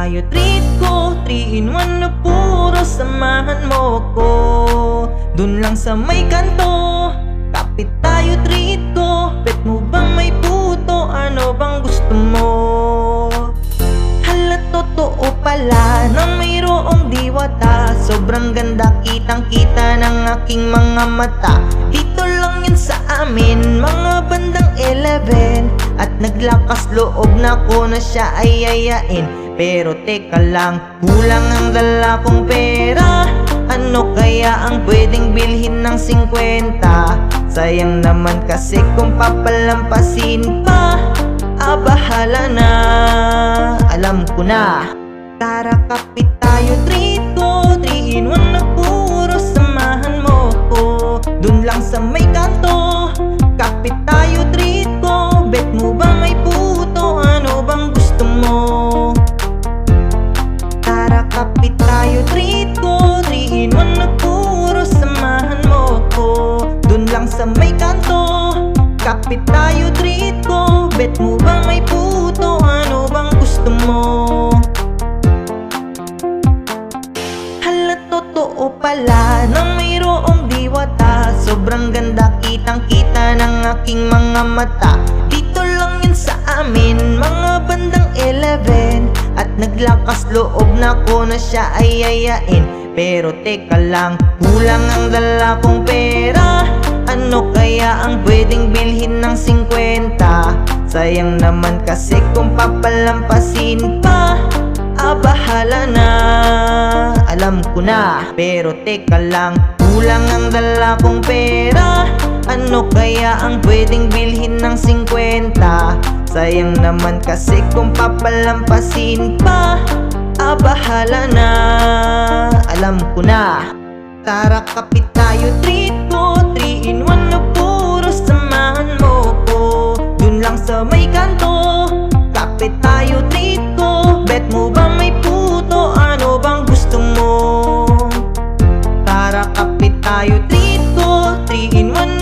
tayo treat ko, 3 in 1 na puro samahan mo ko. Dun lang sa may kanto, kapit tayo treat ko. Bet mo bang may puto, ano bang gusto mo? Hala totoo pala na mayroong diwata. Sobrang ganda kitang kita ng aking mga mata. Dito lang yan sa amin, mga bandang 11. At naglakas loob na ko na siya ay yayain. Pero teka lang, kulang ang dala kong pera. Ano kaya ang pwedeng bilhin ng 50? Sayang naman kasi kung papalampasin pa. Bahala na, alam ko na. Tara kapit tayo treat ko, 3 in 1 na puro samahan mo ko. Dun lang sa may kanto, kapit tayo treat ko. Bet mo ba may puto, ano bang gusto mo? Tara kapit tayo treat ko, 3 in 1 na puro samahan mo ko. Dun lang sa may kanto, kapit tayo treat ko. Bet mo ba may puto, ano bang gusto mo? Hala totoo pala na mayroong diwata. Sobrang ganda kitang kita ng aking mga mata. Dito lang yan sa amin, mga bandang 11. At naglakas loob na ko na siya ay yayain. Pero teka lang, kulang ang dala kong pera. Ano kaya ang pwedeng bilhin ng 50? Sayang naman kasi kung papalampasin pa. Bahala na, alam ko na. Pero teka lang, kulang ang dala kong pera. Ano kaya ang pwedeng bilhin ng 50? Sayang naman kasi kung papalampasin pa. Bahala na, alam ko na. Tara kapit tayo treat ko, 3 in 1 na puro samahan mo ko. Dun lang sa may kanto, kapit tayo treat ko. Bet mo ba may puto, ano bang gusto mo? Tara kapit tayo treat ko, 3 in 1